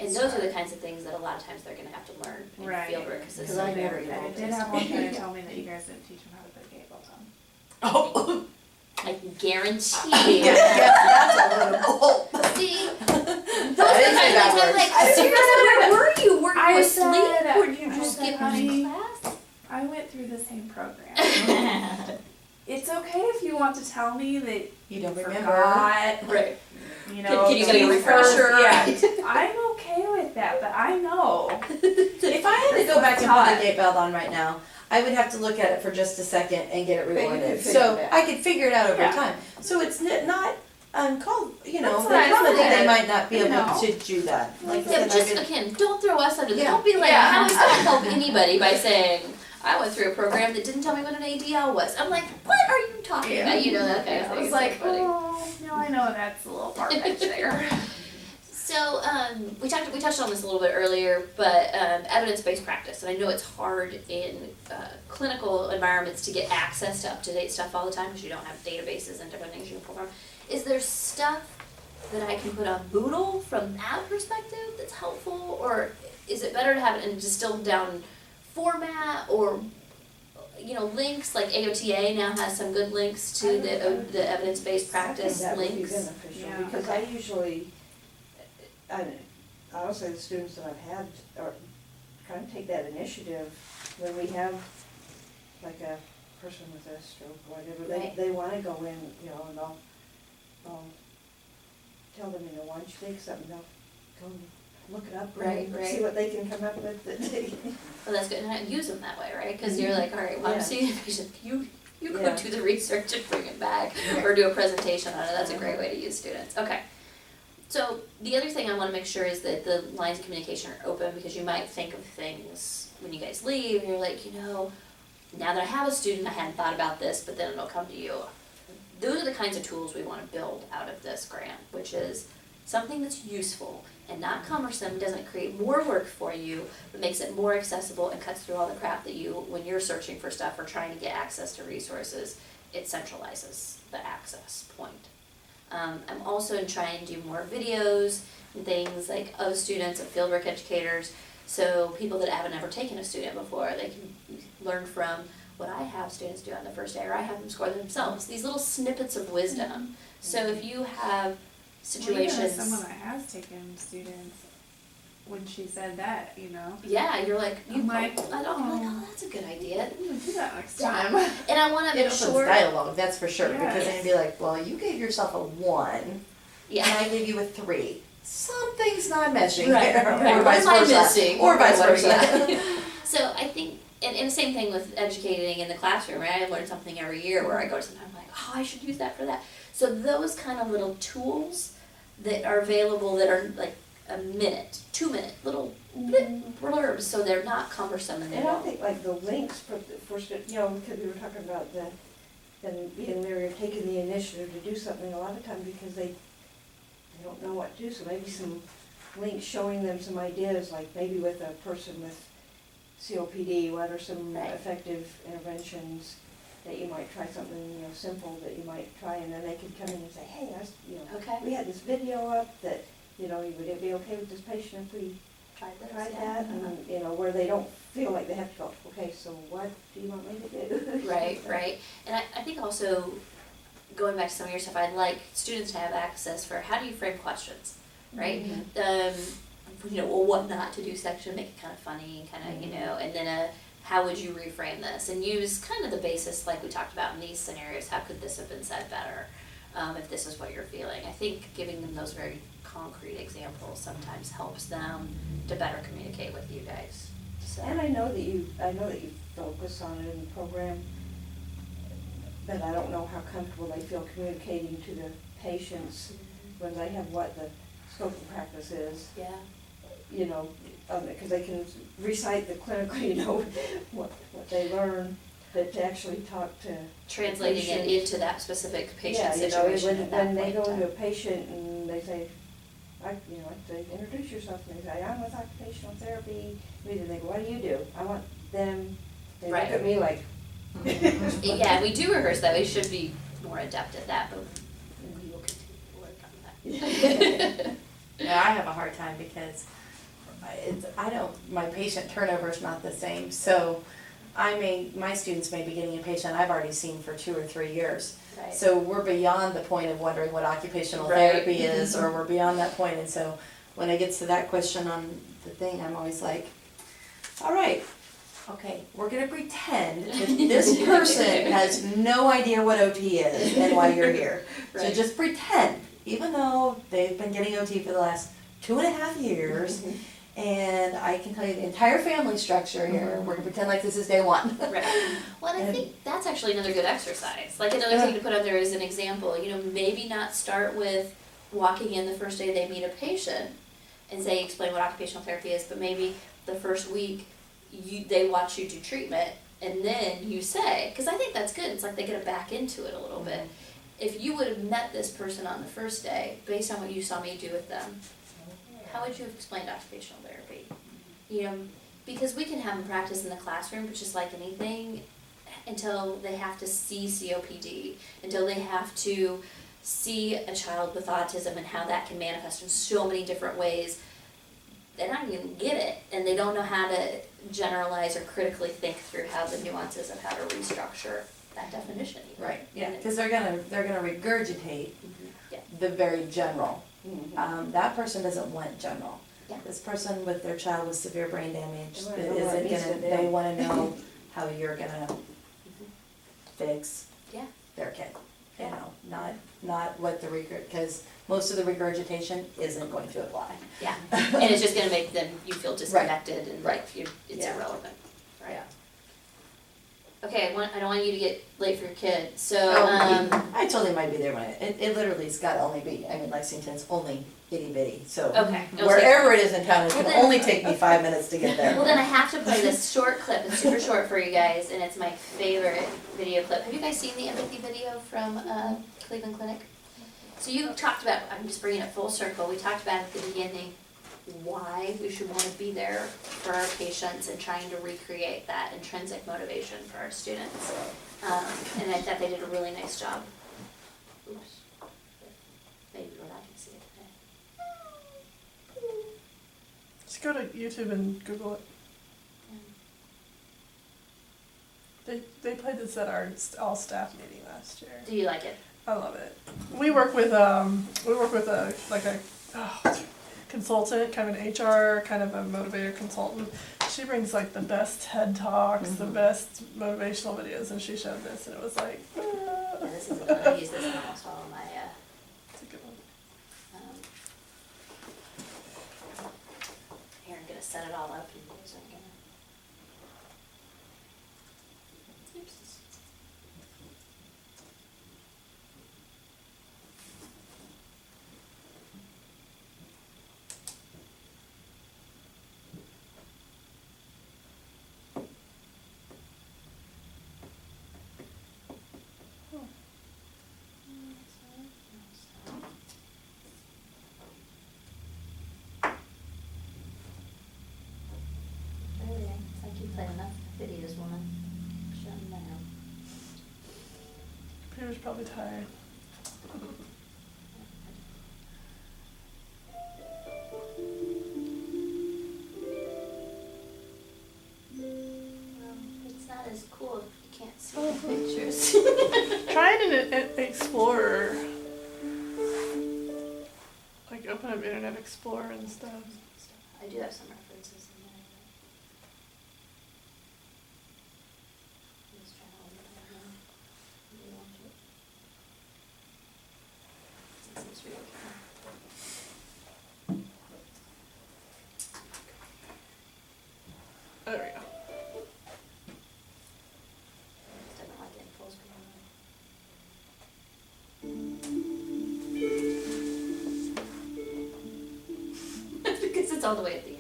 And those are the kinds of things that a lot of times they're gonna have to learn in fieldwork, because it's I never very did. And I did have one parent tell me that you guys didn't teach them how to put gate belts on. Oh, I can guarantee you. yeah, that's a little. See, those I are didn't say the kind of that things I'm word. like, seriously, where were you? Were I you said- asleep? Or did you I just said, get honey, into class? I went through the same program. It's okay if you want to tell me that You don't remember. forgot, Right. you know, Can you get a teeth refresher? first, yeah. I'm okay with that, but I know. If I had to go back and put a gate belt on right now, I would have to look at it for just a second and get it But you rewinded. could figure So it out. I could figure it out over Yeah. time. So it's not uncalled, you know, That's the what I probably said. they might not be You able know. to do that. Like I Yeah, said, but just I could, again, don't throw us under the. Yeah. Don't be like, Yeah. how is that help anybody by saying I went through a program that didn't tell me what an ADL was? I'm like, what are you talking Yeah. about? You know that kind of I thing. was It's like, so funny. oh, no, I know that's a little far-fetched there. So we touched on this a little bit earlier, but evidence-based practice, and I know it's hard in clinical environments to get access to up-to-date stuff all the time because you don't have databases and different things you can pull from. Is there stuff that I can put on Boodle from that perspective that's helpful, or is it better to have it in a distilled down format, or links like AOTA now has some good links to the evidence-based practice I think links. that would be beneficial, Yeah. because I usually, honestly, the students that I've had are kind of take that initiative when we have like a person with a stroke or whatever, Right. they wanna go in, and I'll tell them, why don't you take something, they'll go and look it up, Right, and right. see what they can come up with that they. Well, that's good, and I use them that way, right? Because you're like, all right, well, I'm Yeah. seeing a patient, you go Yeah. do the research and bring it back, or do a presentation on it, that's a great way to use students, okay. So, the other thing I wanna make sure is that the lines of communication are open, because you might think of things when you guys leave, and you're like, now that I have a student, I hadn't thought about this, but then it'll come to you. Those are the kinds of tools we wanna build out of this grant, which is something that's useful and not cumbersome, doesn't create more work for you, but makes it more accessible and cuts through all the crap that when you're searching for stuff or trying to get access to resources, it centralizes the access point. I'm also trying to do more videos and things like of students, of fieldwork educators, so people that haven't ever taken a student before, they can learn from what I have students do on the first day, or I have them score themselves, these little snippets of wisdom. So if you have situations. Well, even as someone that has taken students, when she said that, Yeah, you're like, I'm like, oh, that's a good idea. I'm gonna do that next Yeah. time. And I wanna it make opens sure, dialogue, that's for sure, because Yes. then you'd be like, well, you gave yourself a 1, and yeah, I gave you a 3. Something's not meshing Right, there, right. or vice What am I versa. missing? Or vice Whatever, versa. yeah. So I think, and the same thing with educating in the classroom, right? I learn something every year where I go to something, I'm like, oh, I should use that for that. So those kind of little tools that are available that are like a minute, 2-minute, little blurbs, so they're not cumbersome and they And I don't. think like the links for, because we were talking about them being there, you're taking the initiative to do something a lot of times because they don't know what to do, so maybe some links showing them some ideas, like maybe with a person with COPD, what are some Right. effective interventions that you might try something, simple that you might try, and then they could come in and say, hey, Okay, we had this video up that, would it be okay with this patient if we tried this, tried yeah. that, and, where they don't feel like they have to go, okay, so what do you want me to do? Right. And I think also, going back to some of your stuff, I'd like students to have access for how do you frame questions, right? Well, what not to do section, make it kind of funny, kind of, and then how would you reframe this? And use kind of the basis like we talked about in these scenarios, how could this have been said better, if this is what you're feeling. I think giving them those very concrete examples sometimes helps them to better communicate with you guys, so. And I know that you focus on it in the program, but I don't know how comfortable they feel communicating to the patients when they have what the scope of practice is, Yeah, because they can recite the clinical, what they learn, but to actually talk to. translating it patient. into that specific patient Yeah, situation at that when they point go in into a time. patient and they say, they introduce yourself, and they say, I'm with occupational therapy, and they go, what do you do? I want them, they look Right. at me like, Yeah, we do rehearse that, we should be more adept at that, but we will continue to work on that. Yeah, I have a hard time because my patient turnover is not the same, so my students may be getting a patient I've already seen for 2 or 3 years. Right. So we're beyond the point of wondering what occupational Right. therapy is, or we're beyond that point, and so when it gets to that question on the thing, I'm always like, all right, okay, we're gonna pretend that this person has no idea what OT is and why you're here. So Right. just pretend, even though they've been getting OT for the last 2.5 years, and I can tell you the entire family structure here, we're gonna pretend like this is day one. Right. Well, and I And- think that's actually another good exercise. Like another thing to put out there as an example, maybe not start with walking in the first day they meet a patient and say, explain what occupational therapy is, but maybe the first week they watch you do treatment and then you say, because I think that's good, it's like they get back into it a little bit. If you would have met this person on the first day, based on what you saw me do with them, how would you have explained occupational therapy? Because we can have them practice in the classroom, but just like anything, until they have to see COPD, until they have to see a child with autism and how that can manifest in so many different ways, they're not going to get it, and they don't know how to generalize or critically think through how the nuances of how to restructure that definition. Even. Right, yeah, because they're gonna regurgitate Yeah. the very general. That person doesn't want general. Yeah. This person with their child with severe brain damage They wanna know what isn't needs gonna, to be they done. wanna know how you're gonna fix Yeah. their kid. You Yeah. know, not what the because most of the regurgitation isn't going to apply. Yeah, and it's just gonna make you feel disconnected and like it's Yeah. irrelevant, right? Yeah. Okay, I don't want you to get late for your kid, so, I told him I'd be there when it literally's gotta only be, Lexington's only itty bitty, so. okay. Wherever it is in town, it's Well, gonna then- only take me 5 minutes to get there. Well, then I have to play this short clip, it's super short for you guys, and it's my favorite video clip. Have you guys seen the empathy video from Cleveland Clinic? So you talked about, I'm just bringing it full circle, we talked about at the beginning why we should want to be there for our patients and trying to recreate that intrinsic motivation for our students. And I thought they did a really nice job. Oops. Maybe we're not going to see it today. Just go to YouTube and Google it. They played this at our all staff meeting last year. Do you like it? I love it. We work with a consultant, kind of an HR, kind of a motivator consultant. She brings like the best TED Talks, the best motivational videos, and she showed this, and it was like, Yeah, this is I use this in almost all of my it's a good one. here, I'm gonna set it all up and use it again. Oops. There we go. It's like you played enough videos, woman. Shut 'em down. Computer's probably tired. Well, it's not as cool if you can't see the pictures. Try it in an Explorer. Like open up Internet Explorer and stuff. I do have some references in there. I'm just trying to open it right now. Do you want it? It seems really cool. Oh, there we go. Doesn't like it in full screen. Because it's all the way at the end.